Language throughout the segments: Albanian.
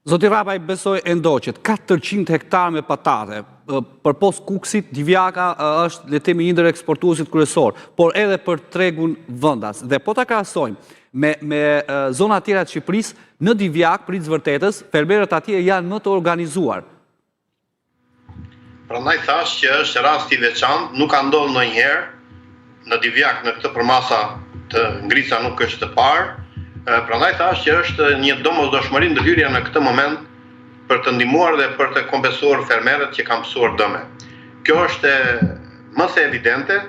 Zoti Rapaj, besoj e ndoqet 400 hektar me patate, për pos Kuksit, Divjaka është le themi një ndër eksportuesit kryesor, por edhe për tregun vendas. Dhe po ta krahasojmë me zona tjera të Shqipërisë, në Divjak, pritës vërtetës, fermerët atje janë më të organizuar. Prandaj thash që është rast i veçantë, nuk ka ndodhur ndonjëherë në Divjak në këtë përmasa të ngrica nuk është të parë. Prandaj thash që është një domosdoshmëri ndërhyrja në këtë moment për të ndihmuar dhe për të kompensuar fermerët që kanë mësuar dëme. Kjo është më se evidente,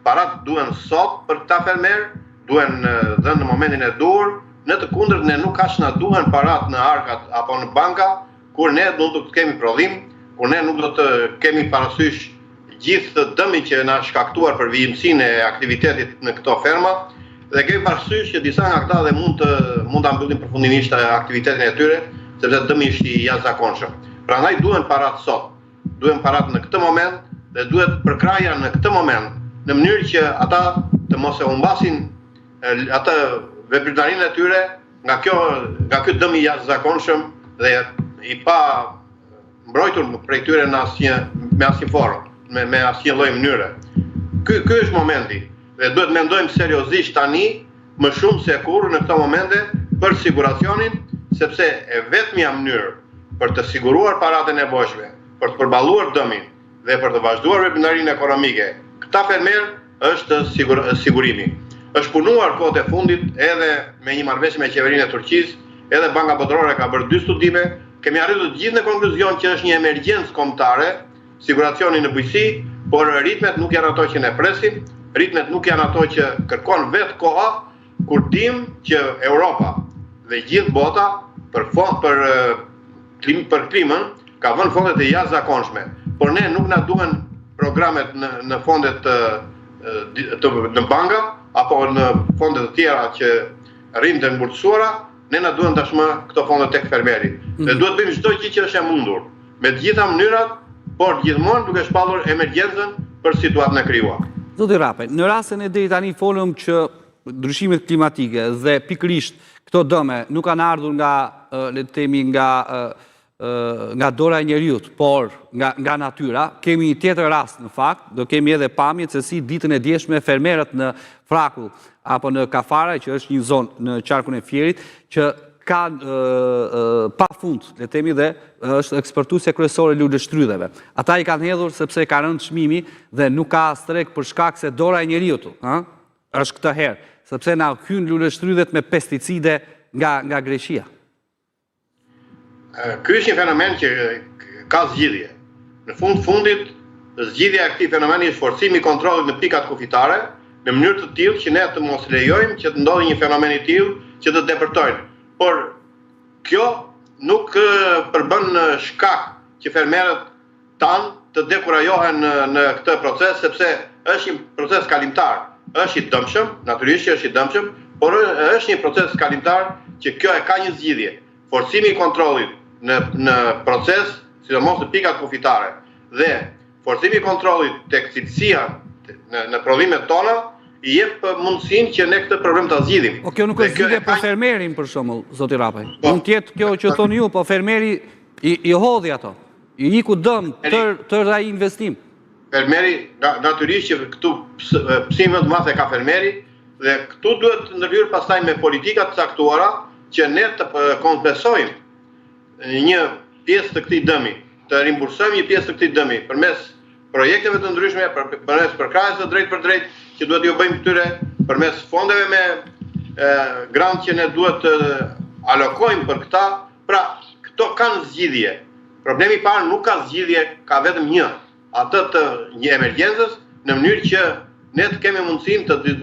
parat duhen sot për këta fermerë, duhen dhënë në momentin e duhur, në të kundërt ne nuk kaq na duhen parat në arkat apo në banka, kur ne do të kemi prodhim, kur ne nuk do të kemi parasysh gjithë dëmin që na shkaktuar për vijimsinë e aktivitetit në këto ferma. Dhe kemi parasysh që disa nga këta dhe mund ta mbyllin përfundimisht aktivitetin e tyre, sepse dëmi është i jashtëzakonshëm. Prandaj duhen parat sot. Duhen parat në këtë moment dhe duhet përkraja në këtë moment në mënyrë që ata të mos e humbasin atë veprimtarinë e tyre nga ky dëm i jashtëzakonshëm dhe i pa mbrojtur prej tyre me asnjë formë, me asnjë lloj mënyre. Ky është momenti. Dhe duhet mendojmë seriozisht tani, më shumë se kurrë në këto momente, për siguracionin, sepse e vetmja mënyrë për të siguruar paratë e nevojshme, për të përballuar dëmin dhe për të vazhduar veprimtarinë ekonomike, këta fermerë është sigurimi. Është punuar kohët e fundit edhe me një marrëveshje me qeverinë e Turqisë, edhe Banka Botërore ka bërë 2 studime, kemi arritur të gjithë në konkluzion që është një emergjencë kombëtare, siguracioni në bujqësi, por ritmet nuk janë ato që ne presim. Ritmet nuk janë ato që kërkon vetë koha, kur dim që Europa dhe gjithë bota për klimën ka vënë fondet e jashtëzakonshme. Por ne nuk na duhen programet në fondet në banka apo në fondet të tjera që rrinë të mburtësuara, ne na duhen tashmë këto fonde tek fermeri. Dhe duhet bëjmë çdo gjë që është e mundur, me të gjitha mënyrat, por gjithmonë duke shpallur emergjencën për situatën e krijuar. Zoti Rapaj, në rastin e deri tani folëm që ndryshimet klimatike dhe pikërisht këto dëme nuk kanë ardhur nga, le të themi, nga dora e njeriut, por nga natyra. Kemi një tjetër rast në fakt, do kemi edhe pamjet se si ditën e djeshme fermerët në Frakull apo në Kafara, që është një zonë në qarkun e Fierit, që kanë pa fund, le të themi, dhe është eksportuese kryesore luleshtrydheve. Ata i kanë hedhur sepse ka rënë çmimi dhe nuk ka strek për shkak se dora e njeriut, është këtë herë, sepse na hyn luleshtrydhet me pesticide nga Greqia. Ky është një fenomen që ka zgjidhje. Në fundit, zgjidhja e këtij fenomeni është forcimi i kontrollit në pikat kufitare, në mënyrë të tillë që ne të mos lejojmë që të ndodhë një fenomen i tillë që të depërtojnë. Por kjo nuk përbën shkak që fermerët tanë të dekurajohen në këtë proces, sepse është një proces kalimtar. Është i dëmshëm, natyrisht që është i dëmshëm, por është një proces kalimtar që kjo e ka një zgjidhje. Forcimi i kontrollit në proces, sidomos në pikat kufitare, dhe forcimi i kontrollit tek cilësia në prodhimet tona, i jep mundësinë që ne këtë problem ta zgjidhim. Po kjo nuk është zgjidhje për fermerin për shembull, zoti Rapaj. Mund të jetë kjo që thoni ju, po fermeri i hodhi ato. I iku dëm tër ai investim. Fermeri natyrisht që këtu psimin më të madh e ka fermeri dhe këtu duhet të ndërhyrë pastaj me politika të caktuara që ne të kompensojmë një pjesë të këtij dëmi, të rimbursojmë një pjesë të këtij dëmi përmes projekteve të ndryshme, përmes përkrahjes së drejtë për drejtë që duhet ju bëjmë këtyre, përmes fondeve me grant që ne duhet të alokojmë për këta. Pra, këto kanë zgjidhje. Problemi i parë nuk ka zgjidhje, ka vetëm një, atë të një emergjencës, në mënyrë që ne të kemi mundësinë të